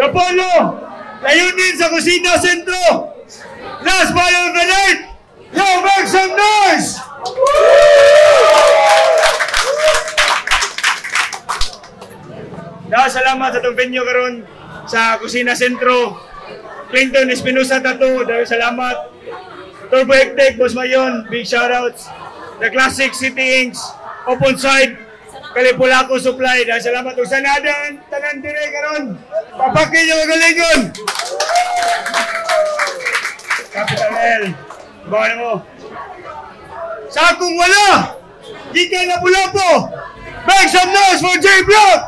Apollo, layunin sa Kusina Sentro. Last battle of the night. Yo, make some noise! Salamat sa itong venue karon sa Kusina Sentro. Clinton Espinosa Tattoo, salamat. Turbo Hectic, Boss Mayon, big shoutouts. The Classic City Inks, Open Side, Kalipulaco Supply, salamat. Kung sanadan, tanan dire karon. Papakin yung magalingon. Capital L. Bawa na mo. Sa akong wala, di ka na Lapu-Lapu. Make some noise for J-Block!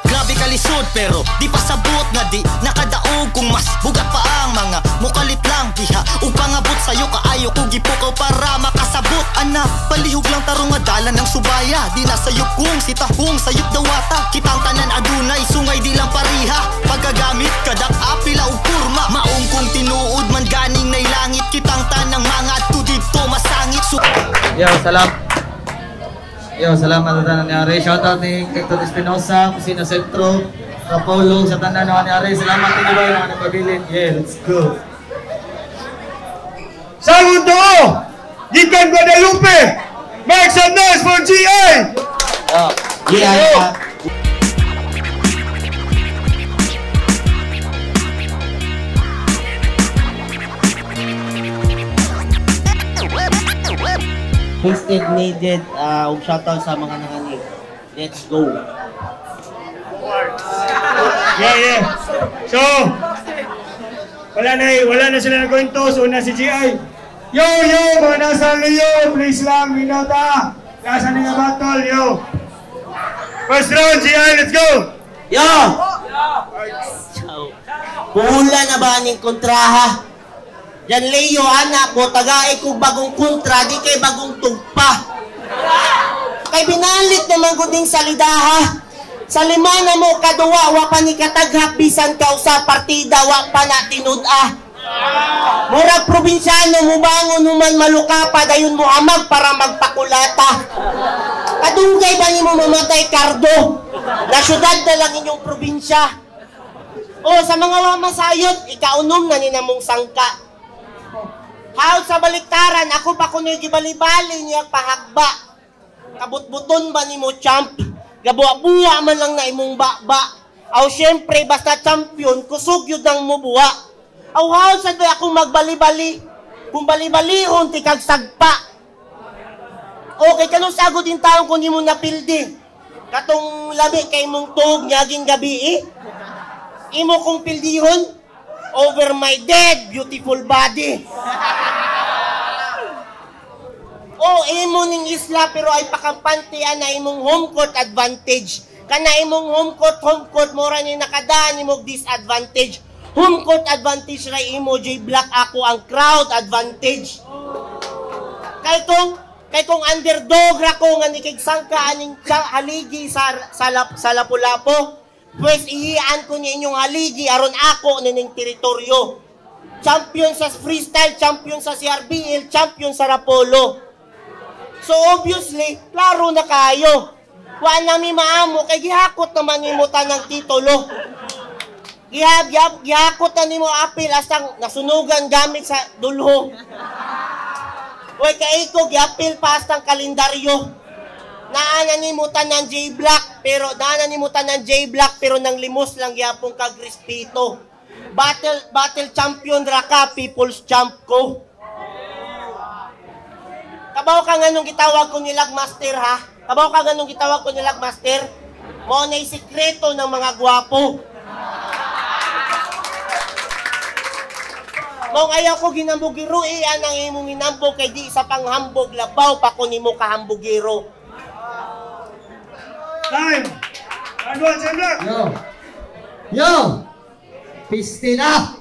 Grabe kalisod pero di pa sabot nga di nakadaog kung mas bugat pa ang mga mukalit lang diha ug pangabot sayo kaayo ko gipukaw para makasabot anak palihog lang tarong nga dalan ng subaya di na sayop kung sitahong sayop dawata kitang tanan adunay sungay di lang pariha paggagamit kadak apila ug kurma maong kung tinuod man ganing nay langit kitang tanang mga tudidto masangit Salamat sa tanan ni Ari. Shoutout ni Clinton Espinosa, Kusina Sentro, Apollo, sa tanan ni Ari. Salamat din ba yung nagpabilin. Yeah, let's go. Salut to! Gikan Guadalupe! Make some noise for GI! Yeah. First aid needed, shoutout sa mga nanganig. Let's go. Yeah. So, wala na sila nagkwento. So, una si GI. Yo, mga nasa yo, please lang, minota. Nasa nga battle, yo. First round, GI, let's go. Yo! Pula na ba ning kontraha? Yan Leo, anak ko, tagaay kong bagong kontra, di kay bagong tugpa. Kay binalit naman ko ding salidaha. Sa lima na mo kaduwa, wa pa ni kataghap, bisan ka sa partida, wa pa na tinud-ah. Murag probinsyano, mubangon numan malukapa, dayon mo amag para magpakulata. Kadunggay ba ni mo mamatay kardo? Na syudad na lang inyong probinsya. O, sa mga wamasayot, ikaunom na ni namong sangka. Haot sa baliktaran, ako pa kuno'y gibali-bali niya pahagba. Kabut-buton ba ni mo champ? Gabuwa-buwa man lang na imong ba-ba. Aw syempre, basta champion, kusog yun ang mubuwa. Aw haot sa doy akong magbali-bali. Kung bali-balihon, tikag sagpa. Okay, kanong sagod din taong kung di mo napildi. Katong labi kay mong tog nyaging gabi Imo kong pildihon, over my dead, beautiful body. Imo ning isla pero ay pakampantian na imong home court advantage. Kana imong home court, mora ni nakadaan imo disadvantage. Home court advantage ra imo, J-Block, ako ang crowd advantage. Kay kung underdog ra ko nga nikigsangka aning haligi sa Lapu-Lapu. Pues ihian ko niya inyong haligi aron ako nining teritoryo. Champion sa freestyle, champion sa CRBL, champion sa Rapolo. So obviously, klaro na kayo. Wa nami maamo kay gihakot naman nimo tanang titulo. Gihakot na nimo apil asang nasunugan gamit sa dulho. Oy kay ko giapil pa astang kalendaryo. Naananimutan ng J-Block pero nang limos lang yapong kagrispito. Battle champion ra ka, people's champ ko. Kabaw ka nga nung gitawag ko nilag master ha? Kabaw ka nga nung gitawag ko nilag master? Mo na'y sikreto ng mga gwapo. Mong ayaw ko ginambugiro ang imong ginambog kay di sa panghambog labaw pa ko nimo kahambugiro. Time! Advance and block! Yo! Piste na!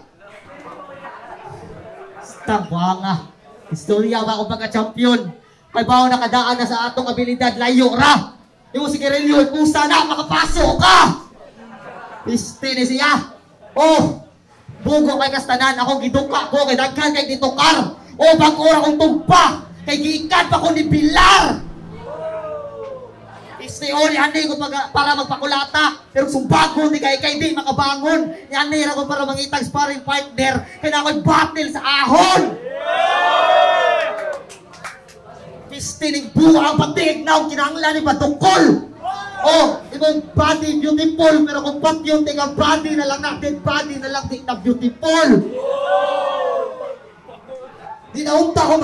Tabanga. Istorya ba ako pagka-champion? Kay bawo nakadaan na sa atong abilidad, layo ra! Yung si Kirelio, kung sana makapasok ka! Piste ni siya! Oh! Bugo kay kastanan, ako giduka ko, kay daghan kay ditukar! Oh! Bag-ora kong tugpa! Kay giikan pa ko ni Pilar! Piste o, niyanay ko para magpakulata! Pero sumbago ni kay di makabangon! Niyanay ako para mangitag sparring partner! Kaya na ako'y battle sa ahon! Pistinig buwa ang patig na ang kinanglan ni Badukol. Oh, imong body beautiful, pero kung pag beauty ang body na lang na, dead body na lang di na beautiful. Di naunta ko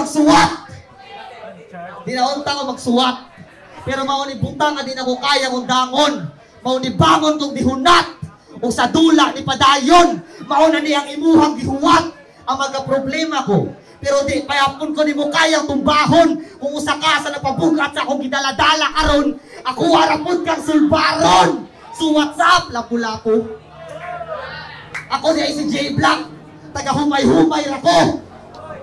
magsuwat. Pero mauni butang na din ako kaya kong dangon. Mauni bangon kong dihunat. O sa dula ni padayon, mauna niyang imuhang gihuwat. Ang magka-problema ko. Pero di, payapon ko ni mo kayang tumbahon. Kung usa ka sa nagpabugat sa akong gidaladala karon, ako harapon kang sulbaron. So what's up, lapu-lapu? Ako di ay si J Black. Taga humay-humay ako.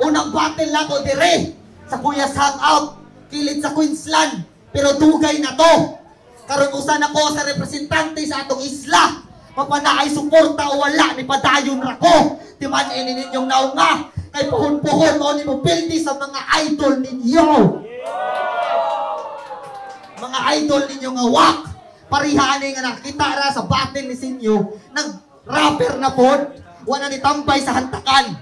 Unang battle na ko dire sa Kuyas Hangout, kilid sa Queensland. Pero dugay na to. Karon usan ako sa representante sa atong isla. Mapanaay suporta o wala ni padayon rako. Timan ninyong naunga. Kay puhon-puhon mo ni mo pildi sa mga idol ninyo. Mga idol ninyo nga wak. Parihaan nga nakita ra sa battle ni Sinyo. Nag-rapper na pod. Wala ni tambay sa hantakan.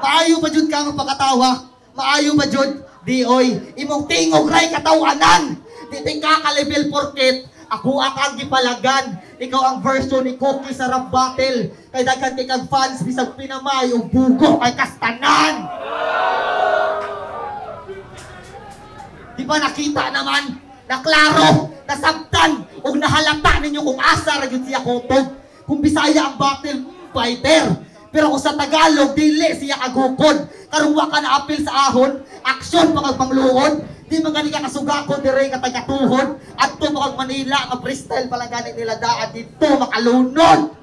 Maayo pa jud ka nga pagkatawa. Maayo pa jud. Di oy, imong tingog ray katawanan. Di ka ka-level 48. Ako ang gipalagan. Ikaw ang version ni Cookie sa rap battle. Kay daghan kay kag fans bisag pinamay o bugo kay kastanan. Di ba nakita naman? Naklaro, nasabtan, o nahalata ninyo kung asa ra gyud siya kutog. Kung Bisaya ang battle fighter. Pero kung sa Tagalog, dili siya kagukod. Karong wa ka na apil sa ahon, aksyon pa kag pangluhod. Di man gani ka kasugakon dire ka tagatuhod. Adto pa kag Manila, ka freestyle pala gani nila daan dito makalunod.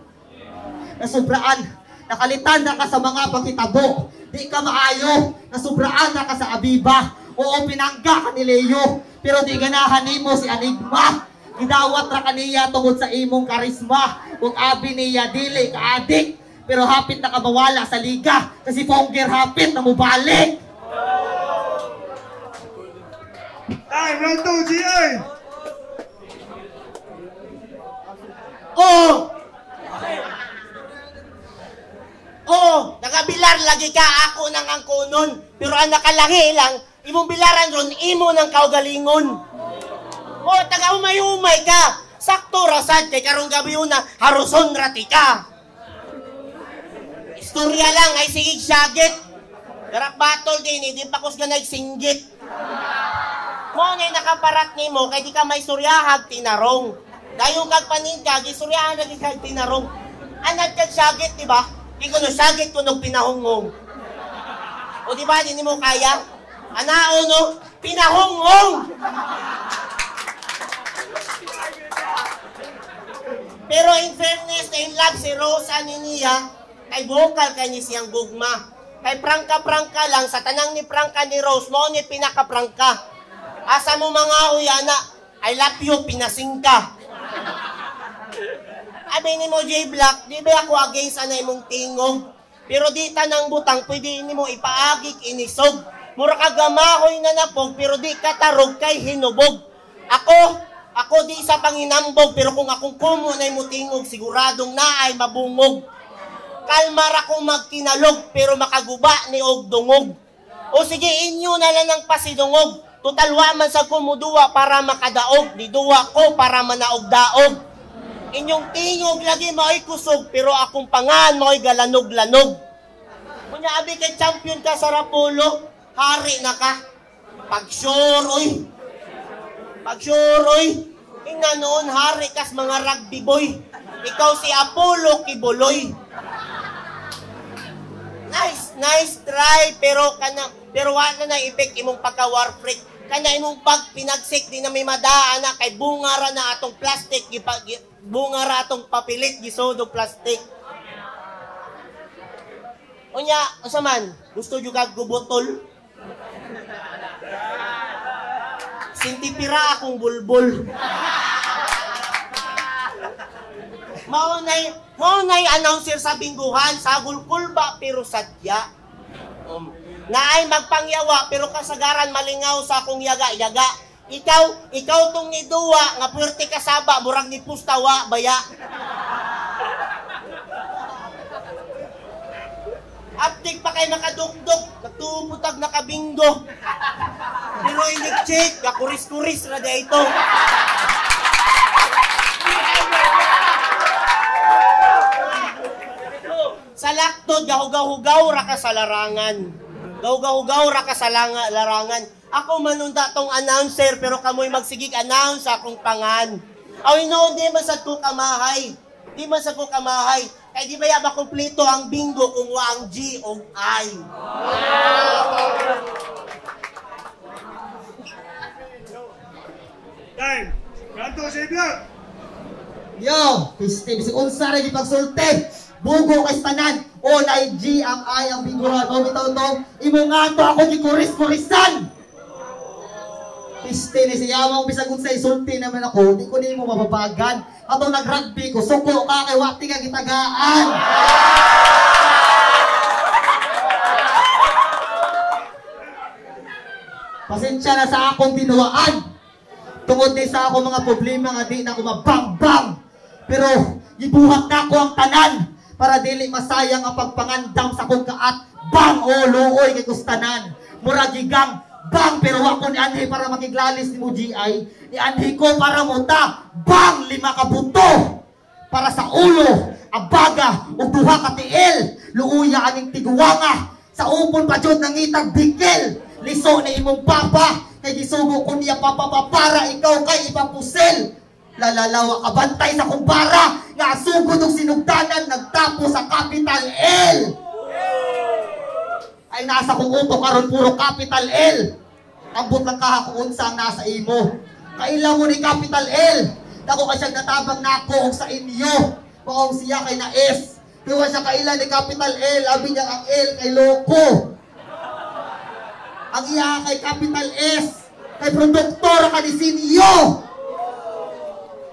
Nasubraan, nakalitan na ka sa mga pangitabo. Di ka maayo, nasubraan na ka sa Abiba. Oo, pinangga ka ni Leo. Pero di ganahan nimo si Enigma. Gidawat ra kaniya tungod sa imong karisma. Ug abi niya dili ka adik. Pero hapit na kabawala sa liga. Kasi Fonger hapit na mubalik. Time, round 2, GI! Oh, nakabilar lagi ka ako nang ang kunon. Pero ang nakalaki lang, imong bilaran ron, imo ng kaugalingon. Oh, taga umay-umay ka. Sakto rasad kay karong gabi una, haruson rati ka. Istorya lang ay sigig syagit. Darak battle din, hindi pa kus ganay singgit. Mo ngay nakaparat nimo kay di ka may suryahag tinarong. Dayon kag paningkag isuryahan lagi kag tinarong. Anad kag syagit, di ba? Di ko no syagit kuno pinahungong. O di ba di nimo kaya? Anao no pinahungong. Pero in fairness na in love si Rosa ni niya, kay vocal kay ni siyang gugma. Kay prangka-prangka lang, sa tanang ni prangka ni Rose, mo ni pinaka-prangka. Asa mo mga uyana, I love you, pinasing ka. Abi ni mo J Black, di ba ako against anay mong tingog? Pero di tanang butang, pwede ni mo ipaagik inisog. Mura ka gamahoy na napog, pero di katarog kay hinubog. Ako di sa panginambog, pero kung akong kumo na mo tingog, siguradong na ay mabungog. Kalmar ako magtinalog, pero makaguba ni og dungog. O sige, inyo na lang ng pasidungog. Tutalwa man sa kumuduwa para makadaog, di duwa ko para manaog-daog. Inyong tingog lagi mao'y kusog, pero akong pangan mao'y galanog-lanog. Kunya abi kay champion ka sa Rapolo, hari na ka. Pag-sure, oy. Pag-sure, oy. Ingna noon, hari kas mga rugby boy. Ikaw si Apollo Kibuloy. Nice try, pero wala na effect imong pagka-war freak. Kana imong pag pinagsik, di na may madaan na, kay bungara na atong plastic, bungara atong papilit, gisodo plastic. Unya, usa man, gusto jud kag gubotol? Sintipira akong bulbul. Maunay announcer sa bingguhan, sagol kulba pero sadya. Naay magpangyawa pero kasagaran malingaw sa akong yaga-yaga. Ikaw tong niduwa nga puwerte kasaba murag ni pustawa baya. Aptik pa kay nakadukdok, natuputag nakabinggo. Pero inik-check, kakuris-kuris na da ito. Sa laktod, gahugaw-hugaw ra ka sa larangan. Gahugaw-hugaw ra ka sa larangan. Ako manunda tong announcer, pero kamoy magsigig announce akong pangan. Aw, no, di man sa ko kamahay. Di man sa ko kamahay. Kaya di ba yaba kumplito ang bingo kung wa ang G o I. Time! Kanto sa vlog! Yo, bisig unsa ra gyud pagsulti. Bugo kay tanan. O na G ang I ang biguran. O bitaw to, imo nga to ako gikuris-kurisan. Piste ni siya mong bisag unsa isulti naman ako, di ko nimo mababagan. Ato nag-rugby ko, suko ka kay wati ka gitagaan. Pasensya na sa akong binuwaan. Tungod din sa akong mga problema nga di na ako mabang-bang. Pero gibuhat na ako ang tanan para dili masayang ang pagpangandam sa kong kaat. Bang o luoy kay kustanan. Murag gigang bang pero wa ko ni anhi para makiglalis ni mo GI. Ni anhi ko para muta. Bang 5 ka buto. Para sa ulo, abaga ug 2 ka tiil. Luuya aning tiguwanga. Sa upon pa jud nangitag bigil. Liso ni imong papa. Kay gisugo ko niya papapapara ikaw kay ipapusil. Lalalawa ka bantay sa kumpara. Nga sugod og sinugdanan nagtapo sa Capital L. Ay nasa kong upo karon puro Capital L. Ambot lang kahakon sa ang nasa imo. Kailan mo ni Capital L. Dako ka siyang natabang nako og sa inyo. Maong siya kay na S. Kaya siya kailan ni Capital L. Abi niya ang L kay loko. Ang iya kay Capital S. Kay produktor ka ni sinyo.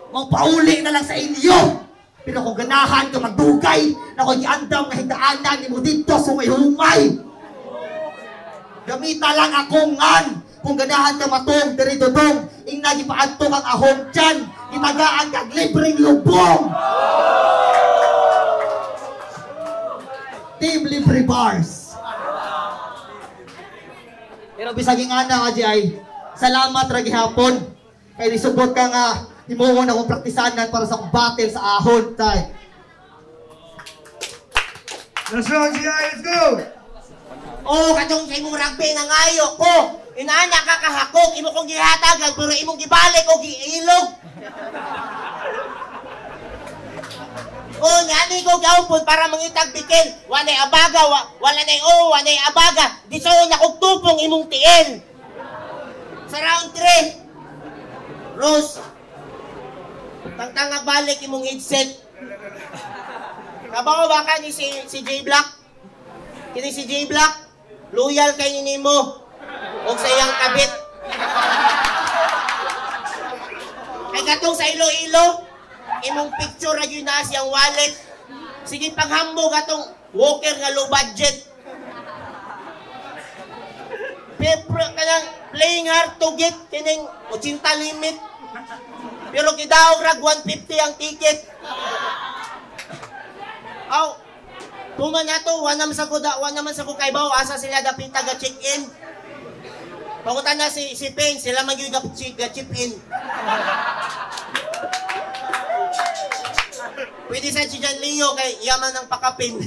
Pauli na lang sa inyo. Pero kung ganahan ka magdugay na kung iandam na higdaanan ni mo dito sumay-humay. Gamita lang akong ngan. Kung ganahan ka matong, diri-dudong, ing nagipaadto kang ahong dyan, itagaan kag libreng lubong. Team Libre Bars. Pero bisaging ana nga ay salamat ra gihapon. Kay nisugot ka nga himuon akong praktisanan para sa battle sa ahon tay. Let's go, GI! Let's go! Oh, katong sa imong rugby nangayo ko. Inaana ka kahakok, imo kong gihatagan, pero imong gibalik o giilog. Oh, ngani ko gaupon para mangitag bikil. Wanay abaga, wala nay wanay abaga. Di so nakugtupong imong tiil. Sa round 3. Rose. Tangtangag balik imong headset. Kabaw ba ka ni si J Black? Kini si J Black, loyal kay nimo. Og sa iyang kabit. Kay katong sa Iloilo, imong picture ra gyud na siyang wallet. Sige paghambog atong walker nga low budget. Pero kanang playing hard to get kining 80 limit. Pero kidaog rag 150 ang ticket. Aw, tuman na to, wa naman sa ko kay baw asa sila dapit taga check-in. Pangutan na si Pen, sila man gyud ga-chip-in. Pwede sa si John Leo kay yaman ng pakapin.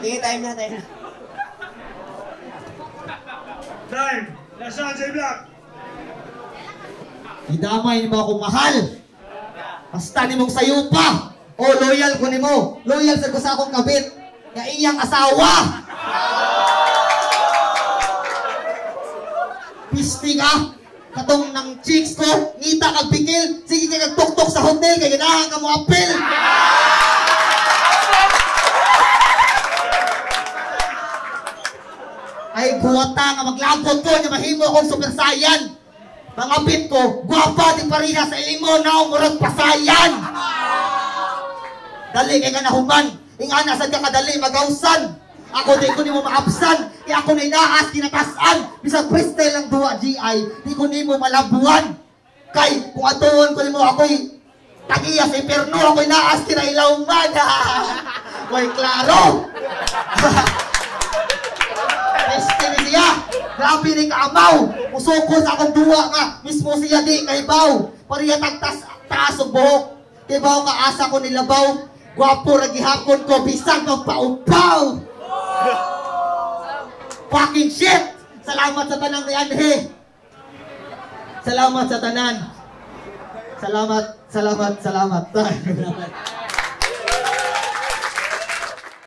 Sige, time na. Time. Nasaan sa Black? Idamay ni mo akong mahal. Basta ni mong sayo pa. O loyal ko ni mo. Loyal sa gusto akong kabit. Nga iyang asawa. Pisti ka. Katong ng chicks ko. Ngita kag pikil. Sige kag tuktok sa hotel. Kaya ganahan ka mo apil. Ay buwata nga maglabot ko. Nga mahimo akong super saiyan. Mangapit ko, guwapa di pariha sa ilimo na umurag pasayan. Dali kay ka nahuman, ingana sa kadali magawsan. Ako di ko ni mo maapsan, kaya ako na inaas, kinatasan. Bisag freestyle lang duwa GI, di ko ni mo malabuan. Kay kung atuon ko ni mo ako'y tagiya sa imperno, ako'y naas, kinailaw man. Way klaro. Peste niya. Grabe ni kaamaw, usoko sa akong duwa nga, mismo siya di kaibaw. Pariya taas og buhok, kaibaw ka asa ko nilabaw. Gwapo ra gihapon ko, bisag magpaupaw. Fucking shit! Salamat sa tanang ni Anhe. Salamat sa tanan. Salamat.